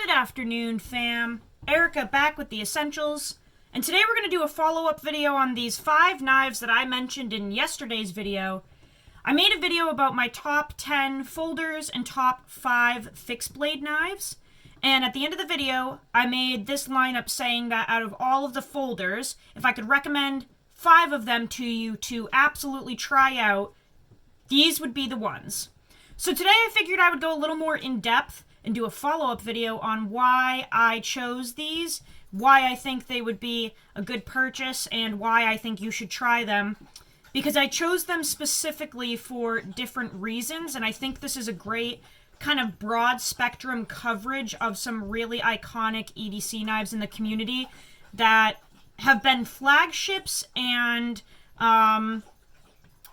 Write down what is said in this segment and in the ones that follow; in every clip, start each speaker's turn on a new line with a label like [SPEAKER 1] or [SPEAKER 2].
[SPEAKER 1] Good afternoon, fam. Erica back with the essentials. And today we're going to do a follow-up video on these 5 knives that I mentioned in yesterday's video. I made a video about my top 10 folders and top 5 fixed blade knives. And at the end of the video, I made this lineup saying that out of all of the folders, if I could recommend 5 of them to you to absolutely try out, these would be the ones. So today I figured I would go a little more in-depth and do a follow-up video on why I chose these, why I think they would be a good purchase, and why I think you should try them. Because I chose them specifically for different reasons, and I think this is a great kind of broad spectrum coverage of some really iconic EDC knives in the community that have been flagships and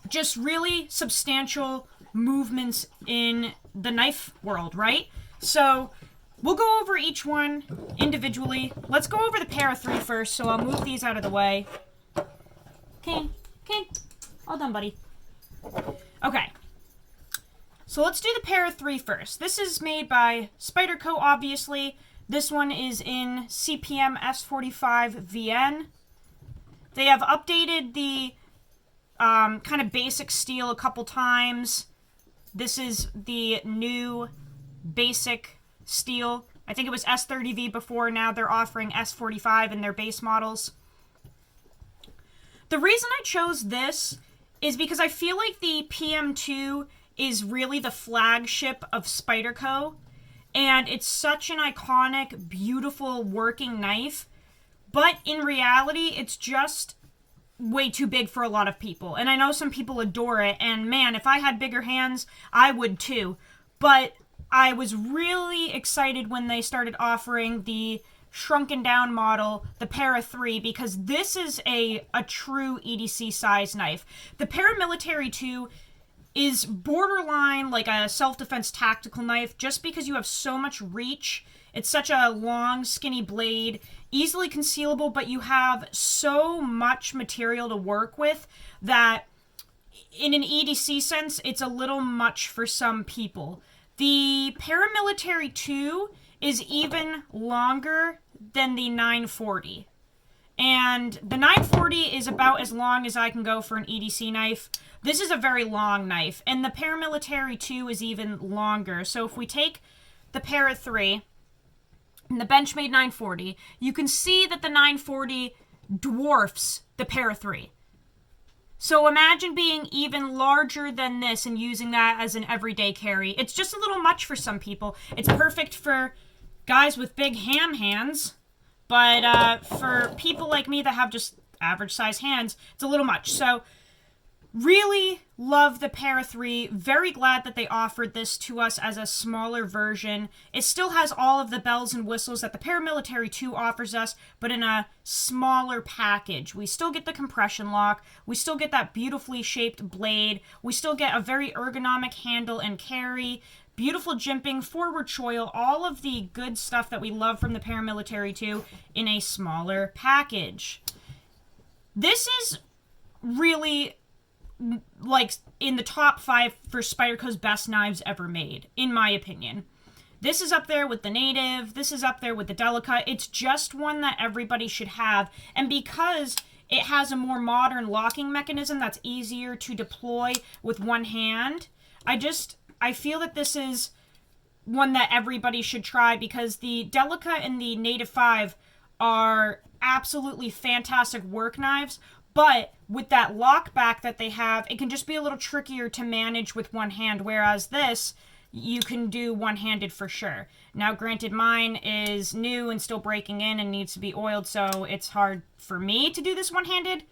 [SPEAKER 1] just really substantial movements in the knife world, right? So we'll go over each one individually. Let's go over the Para3 first, so I'll move these out of the way. Okay. All done, buddy. Okay. So let's do the Para3 first. This is made by Spyderco, obviously. This one is in CPM S45 VN. They have updated the kind of basic steel a couple times. This is the new basic steel. I think it was S30V before. Now they're offering S45 in their base models. The reason I chose this is because I feel like the PM2 is really the flagship of Spyderco, and it's such an iconic, beautiful working knife, but in reality, it's just way too big for a lot of people. And I know some people adore it, and man, if I had bigger hands, I would too. But I was really excited when they started offering the shrunken down model, the Para3, because this is a true EDC size knife. The Paramilitary 2 is borderline like a self-defense tactical knife just because you have so much reach. It's such a long, skinny blade, easily concealable, but you have so much material to work with that in an EDC sense, it's a little much for some people. The Paramilitary 2 is even longer than the 940. And the 940 is about as long as I can go for an EDC knife. This is a very long knife, and the Paramilitary 2 is even longer. So if we take the Para3 and the Benchmade 940, you can see that the 940 dwarfs the Para3. So imagine being even larger than this and using that as an everyday carry. It's just a little much for some people. It's perfect for guys with big ham hands, but for people like me that have just average size hands, it's a little much. So really love the Para3. Very glad that they offered this to us as a smaller version. It still has all of the bells and whistles that the Paramilitary 2 offers us, but in a smaller package. We still get the compression lock. We still get that beautifully shaped blade. We still get a very ergonomic handle and carry. Beautiful jimping, forward choil, all of the good stuff that we love from the Paramilitary 2 in a smaller package. This is really like in the top 5 for Spyderco's best knives ever made, in my opinion. This is up there with the Native. This is up there with the Delica. It's just one that everybody should have. And because it has a more modern locking mechanism that's easier to deploy with one hand, I feel that this is one that everybody should try because the Delica and the Native 5 are absolutely fantastic work knives, but with that lock back that they have, it can just be a little trickier to manage with one hand, whereas this, you can do one-handed for sure. Now, granted, mine is new and still breaking in and needs to be oiled, so it's hard for me to do this one-handed.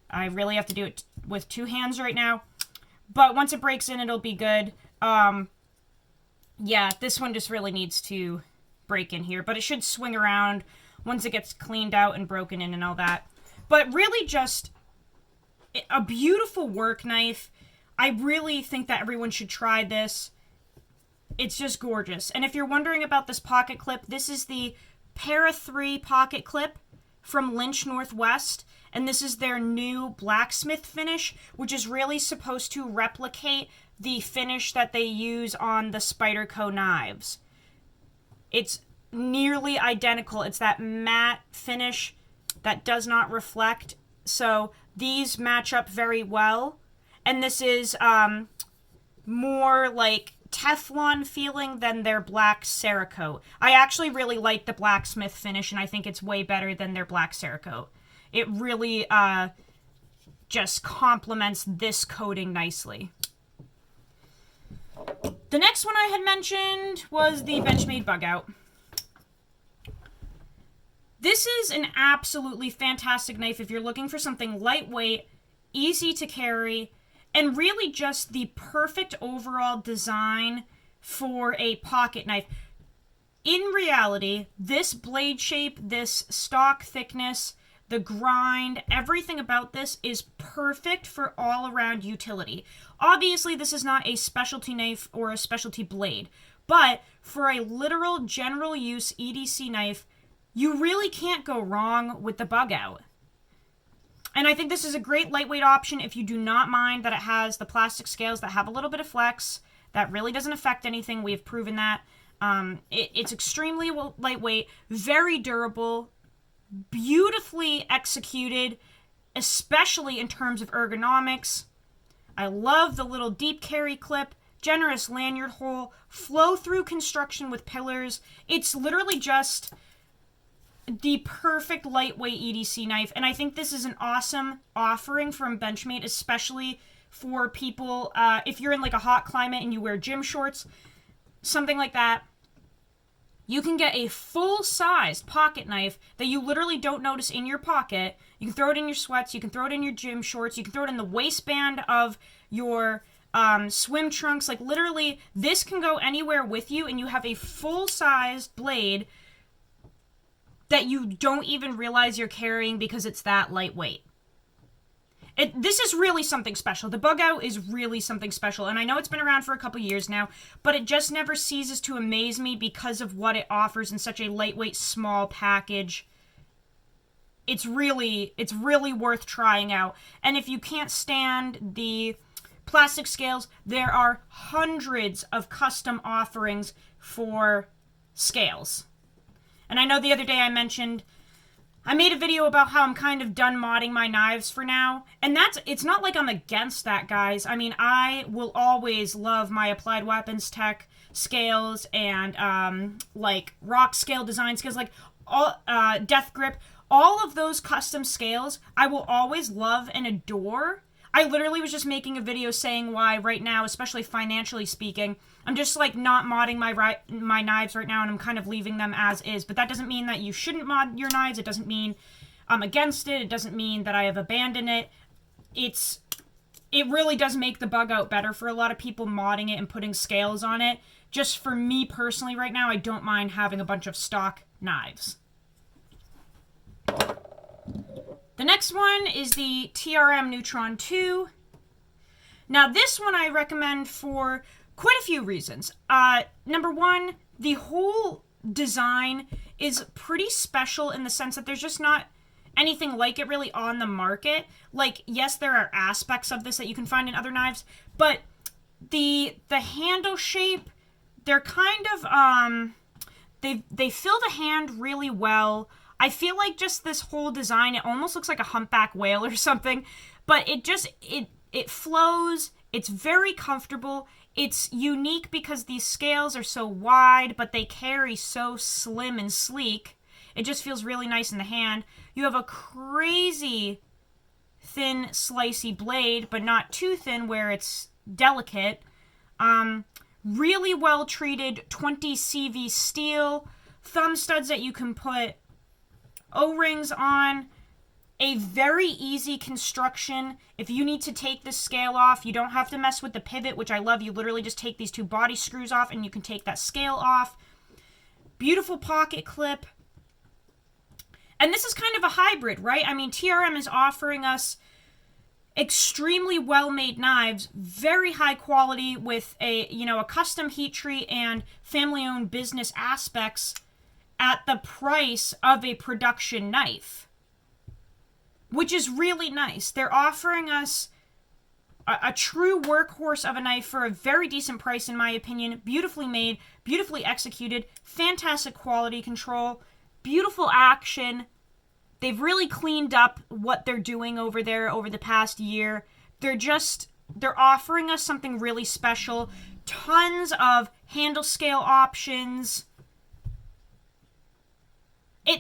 [SPEAKER 1] I really have to do it with 2 hands right now. But once it breaks in, it'll be good. Yeah, this one just really needs to break in here, but it should swing around once it gets cleaned out and broken in and all that. But really just a beautiful work knife. I really think that everyone should try this. It's just gorgeous. And if you're wondering about this pocket clip, this is the Para3 pocket clip from Lynch Northwest. And this is their new blacksmith finish, which is really supposed to replicate the finish that they use on the Spyderco knives. It's nearly identical. It's that matte finish that does not reflect. So these match up very well. And this is more like Teflon feeling than their black Cerakote. I actually really like the blacksmith finish, and I think it's way better than their black Cerakote. It really just complements this coating nicely. The next one I had mentioned was the Benchmade Bugout. This is an absolutely fantastic knife if you're looking for something lightweight, easy to carry, and really just the perfect overall design for a pocket knife. In reality, this blade shape, this stock thickness, the grind, everything about this is perfect for all-around utility. Obviously, this is not a specialty knife or a specialty blade, but for a literal general use EDC knife, you really can't go wrong with the Bugout. And I think this is a great lightweight option if you do not mind that it has the plastic scales that have a little bit of flex. That really doesn't affect anything. We have proven that. It's extremely lightweight, very durable, beautifully executed, especially in terms of ergonomics. I love the little deep carry clip, generous lanyard hole, flow-through construction with pillars. It's literally just the perfect lightweight EDC knife, and I think this is an awesome offering from Benchmade, especially for people, if you're in like a hot climate and you wear gym shorts, something like that. You can get a full-sized pocket knife that you literally don't notice in your pocket. You can throw it in your sweats, you can throw it in your gym shorts, you can throw it in the waistband of your swim trunks. Like literally, this can go anywhere with you, and you have a full-sized blade that you don't even realize you're carrying because it's that lightweight. This is really something special. The Bugout is really something special, and I know it's been around for a couple years now, but it just never ceases to amaze me because of what it offers in such a lightweight, small package. It's really worth trying out. And if you can't stand the plastic scales, there are hundreds of custom offerings for scales. And I know the other day I made a video about how I'm kind of done modding my knives for now. And it's not like I'm against that, guys. I mean, I will always love my Applied Weapons Tech scales and like rock scale design scales, like all Death Grip. All of those custom scales I will always love and adore. I literally was just making a video saying why right now, especially financially speaking, I'm just like not modding my knives right now, and I'm kind of leaving them as is. But that doesn't mean that you shouldn't mod your knives. It doesn't mean I'm against it. It doesn't mean that I have abandoned it. It really does make the Bugout better for a lot of people, modding it and putting scales on it. Just for me personally right now, I don't mind having a bunch of stock knives. The next one is the TRM Neutron2. Now this one I recommend for quite a few reasons. Number one, the whole design is pretty special in the sense that there's just not anything like it really on the market. Like, yes, there are aspects of this that you can find in other knives, but the handle shape, they're kind of, they fill the hand really well. I feel like just this whole design, it almost looks like a humpback whale or something, but it flows, it's very comfortable, it's unique because these scales are so wide, but they carry so slim and sleek. It just feels really nice in the hand. You have a crazy thin, slicey blade, but not too thin where it's delicate. Really well treated 20 CV steel, thumb studs that you can put O-rings on, a very easy construction. If you need to take this scale off, you don't have to mess with the pivot, which I love. You literally just take these two body screws off and you can take that scale off. Beautiful pocket clip. And this is kind of a hybrid, right? I mean, TRM is offering us extremely well-made knives, very high quality with a custom heat treat and family-owned business aspects at the price of a production knife, which is really nice. They're offering us a true workhorse of a knife for a very decent price, in my opinion. Beautifully made, beautifully executed, fantastic quality control, beautiful action. They've really cleaned up what they're doing over there over the past year. They're offering us something really special. Tons of handle scale options.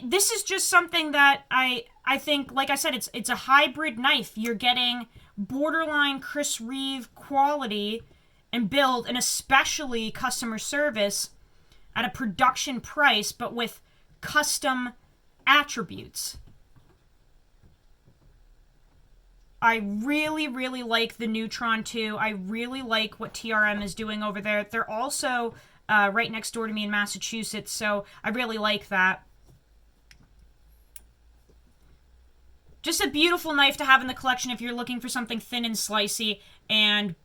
[SPEAKER 1] This is just something that I think, like I said, it's a hybrid knife. You're getting borderline Chris Reeve quality and build, and especially customer service at a production price, but with custom attributes. I really, really like the Neutron2. I really like what TRM is doing over there. They're also right next door to me in Massachusetts, so I really like that. Just a beautiful knife to have in the collection if you're looking for something thin and slicey and,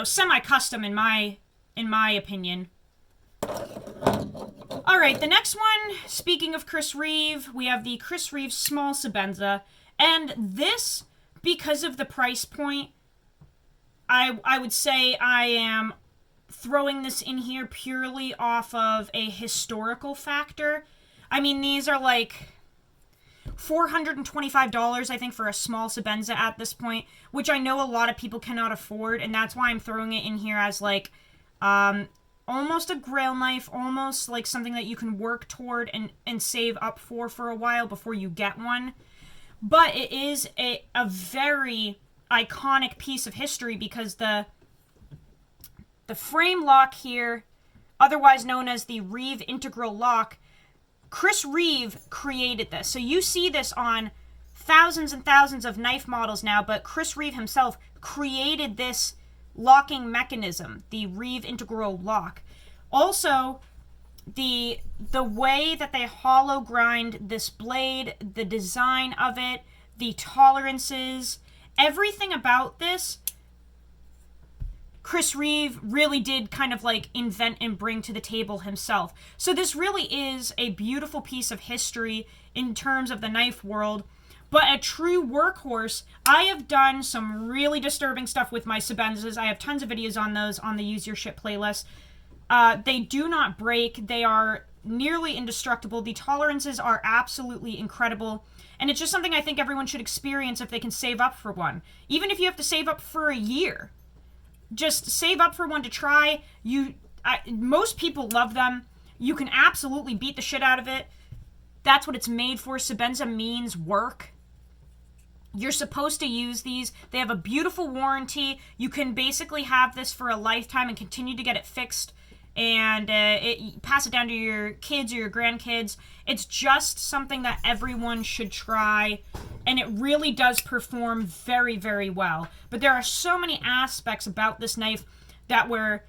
[SPEAKER 1] semi-custom in my opinion. All right, the next one, speaking of Chris Reeve, we have the Chris Reeve Small Sebenza. And this, because of the price point, I would say I am throwing this in here purely off of a historical factor. I mean, these are like $425, I think, for a small Sebenza at this point, which I know a lot of people cannot afford, and that's why I'm throwing it in here as, like, almost a grail knife, almost like something that you can work toward and save up for a while before you get one. But it is a very iconic piece of history because the frame lock here, otherwise known as the Reeve Integral Lock, Chris Reeve created this. So you see this on thousands and thousands of knife models now, but Chris Reeve himself created this locking mechanism, the Reeve Integral Lock. Also, the way that they hollow grind this blade, the design of it, the tolerances, everything about this, Chris Reeve really did kind of like invent and bring to the table himself. So this really is a beautiful piece of history in terms of the knife world, but a true workhorse. I have done some really disturbing stuff with my Sebenzas. I have tons of videos on those on the Use Your Shit playlist. They do not break. They are nearly indestructible. The tolerances are absolutely incredible. And it's just something I think everyone should experience if they can save up for one. Even if you have to save up for a year. Just save up for one to try. Most people love them. You can absolutely beat the shit out of it. That's what it's made for. Sebenza means work. You're supposed to use these. They have a beautiful warranty. You can basically have this for a lifetime and continue to get it fixed and pass it down to your kids or your grandkids. It's just something that everyone should try, and it really does perform very, very well. But there are so many aspects about this knife that were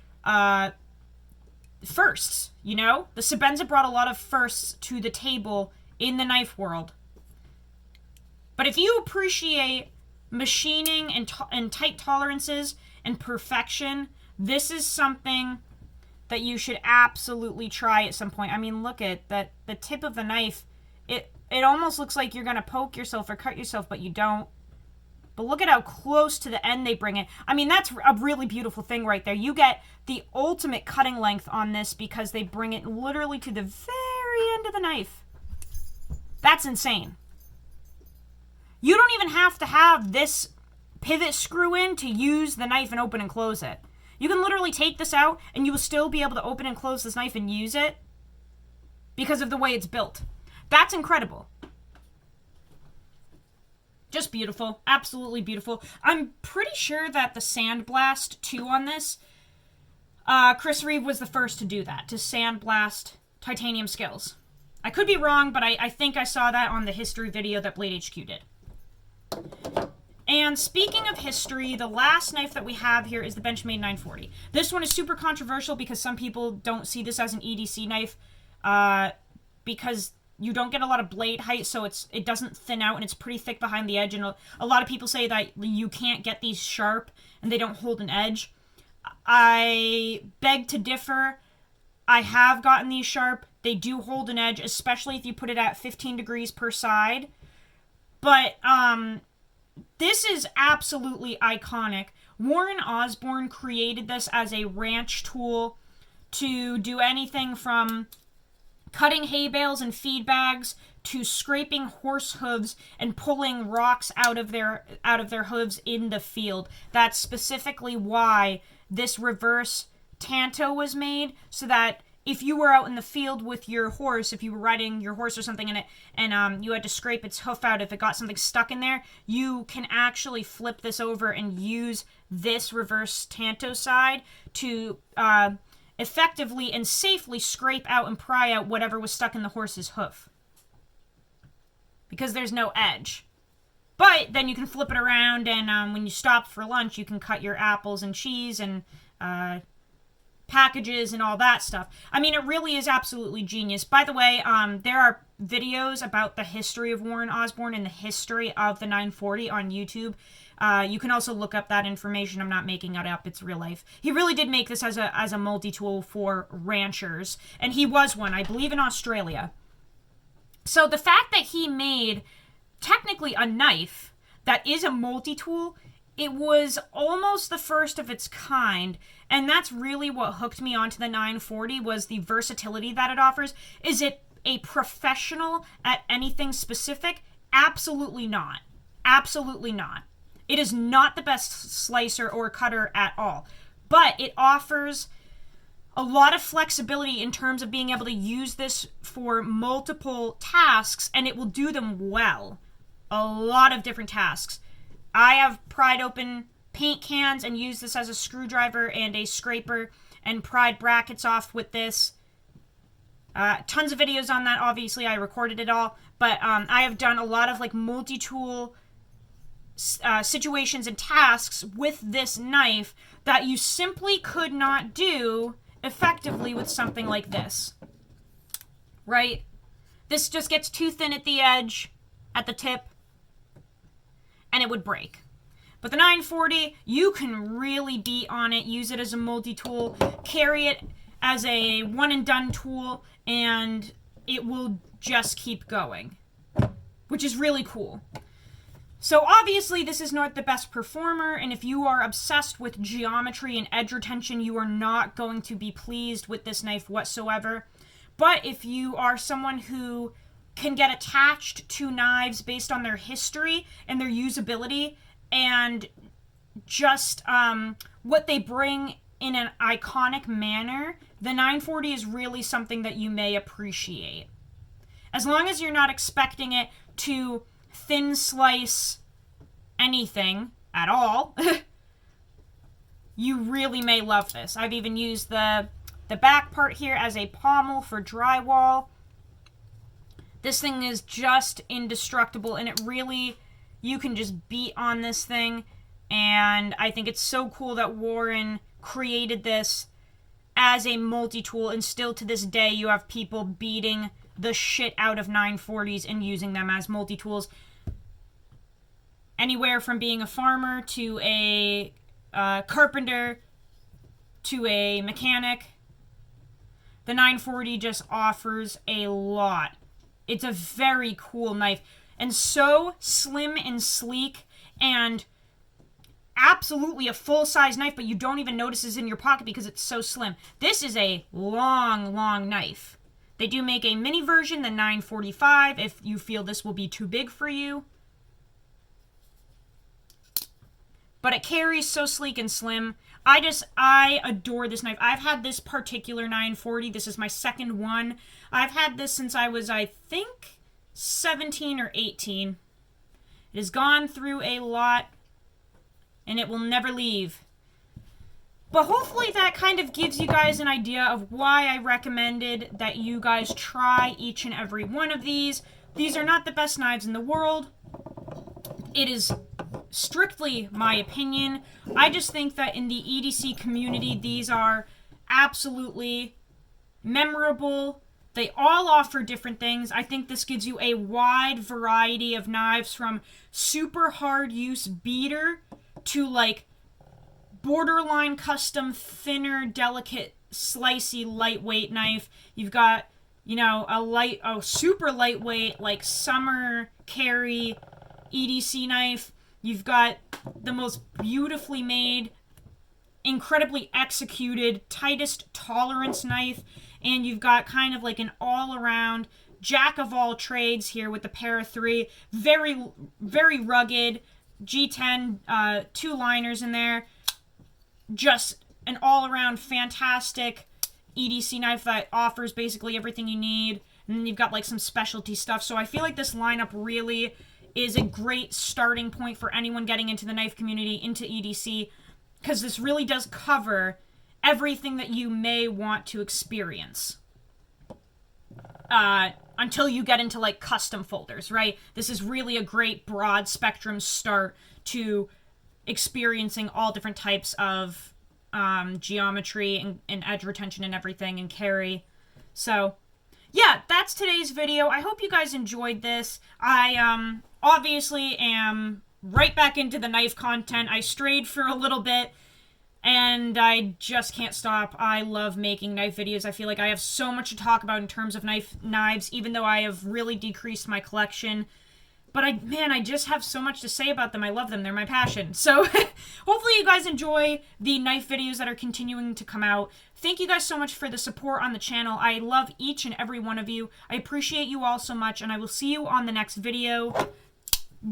[SPEAKER 1] firsts, you know? The Sebenza brought a lot of firsts to the table in the knife world. But if you appreciate machining and tight tolerances and perfection, this is something that you should absolutely try at some point. I mean, look at that, the tip of the knife. It almost looks like you're going to poke yourself or cut yourself, but you don't. But look at how close to the end they bring it. I mean, that's a really beautiful thing right there. You get the ultimate cutting length on this because they bring it literally to the very end of the knife. That's insane. You don't even have to have this pivot screw in to use the knife and open and close it. You can literally take this out and you will still be able to open and close this knife and use it because of the way it's built. That's incredible. Just beautiful. Absolutely beautiful. I'm pretty sure that the Sandblast 2 on this, Chris Reeve was the first to do that, to sandblast titanium scales. I could be wrong, but I think I saw that on the history video that Blade HQ did. And speaking of history, the last knife that we have here is the Benchmade 940. This one is super controversial because some people don't see this as an EDC knife because you don't get a lot of blade height, so it doesn't thin out and it's pretty thick behind the edge. And a lot of people say that you can't get these sharp and they don't hold an edge. I beg to differ. I have gotten these sharp. They do hold an edge, especially if you put it at 15 degrees per side. But This is absolutely iconic. Warren Osborne created this as a ranch tool to do anything from cutting hay bales and feed bags to scraping horse hooves and pulling rocks out of their hooves in the field. That's specifically why this reverse tanto was made, so that if you were out in the field with your horse, if you were riding your horse or something in it, and you had to scrape its hoof out if it got something stuck in there, you can actually flip this over and use this reverse tanto side to effectively and safely scrape out and pry out whatever was stuck in the horse's hoof, because there's no edge. But then you can flip it around, and when you stop for lunch, you can cut your apples and cheese and packages and all that stuff. I mean, it really is absolutely genius. By the way, there are videos about the history of Warren Osborne and the history of the 940 on YouTube. You can also look up that information. I'm not making it up. It's real life. He really did make this as a multi-tool for ranchers, and he was one, I believe, in Australia. So the fact that he made technically a knife that is a multi-tool, it was almost the first of its kind, and that's really what hooked me onto the 940, was the versatility that it offers. Is it a professional at anything specific? Absolutely not. Absolutely not. It is not the best slicer or cutter at all, but it offers a lot of flexibility in terms of being able to use this for multiple tasks, and it will do them well. A lot of different tasks. I have pried open paint cans and used this as a screwdriver and a scraper, and pried brackets off with this. Tons of videos on that, obviously. I recorded it all. But I have done a lot of like multi-tool situations and tasks with this knife that you simply could not do effectively with something like this. Right? This just gets too thin at the edge, at the tip, and it would break. But the 940, you can really beat on it, use it as a multi-tool, carry it as a one-and-done tool, and it will just keep going, which is really cool. So obviously this is not the best performer, and if you are obsessed with geometry and edge retention, you are not going to be pleased with this knife whatsoever. But if you are someone who can get attached to knives based on their history and their usability, and just what they bring in an iconic manner, the 940 is really something that you may appreciate. As long as you're not expecting it to thin slice anything at all, you really may love this. I've even used the back part here as a pommel for drywall. This thing is just indestructible, and it really, you can just beat on this thing, and I think it's so cool that Warren created this as a multi-tool, and still to this day you have people beating the shit out of 940s and using them as multi-tools. Anywhere from being a farmer to a carpenter to a mechanic, the 940 just offers a lot. It's a very cool knife, and so slim and sleek, and absolutely a full-size knife, but you don't even notice it's in your pocket because it's so slim. This is a long, long knife. They do make a mini version, the 945, if you feel this will be too big for you. But it carries so sleek and slim. I adore this knife. I've had this particular 940. This is my second one. I've had this since I was, I think, 17 or 18. It has gone through a lot, and it will never leave. But hopefully that kind of gives you guys an idea of why I recommended that you guys try each and every one of these. These are not the best knives in the world. It is strictly my opinion. I just think that in the EDC community, these are absolutely memorable. They all offer different things. I think this gives you a wide variety of knives, from super hard use beater to like borderline custom, thinner, delicate, slicey, lightweight knife. You've got, you know, a super lightweight, like summer carry EDC knife. You've got the most beautifully made, incredibly executed, tightest tolerance knife, and you've got kind of like an all-around jack of all trades here with the Para3. Very, very rugged. G10, 2 liners in there. Just an all-around fantastic EDC knife that offers basically everything you need. And then you've got like some specialty stuff. So I feel like this lineup really is a great starting point for anyone getting into the knife community, into EDC, because this really does cover everything that you may want to experience. Until you get into like custom folders, right? This is really a great broad spectrum start to experiencing all different types of geometry and edge retention and everything and carry. So yeah, that's today's video. I hope you guys enjoyed this. I obviously am right back into the knife content. I strayed for a little bit and I just can't stop. I love making knife videos. I feel like I have so much to talk about in terms of knives, even though I have really decreased my collection. But I just have so much to say about them. I love them. They're my passion. So hopefully you guys enjoy the knife videos that are continuing to come out. Thank you guys so much for the support on the channel. I love each and every one of you. I appreciate you all so much, and I will see you on the next video.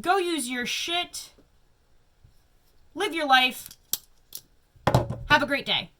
[SPEAKER 1] Go use your shit. Live your life. Have a great day.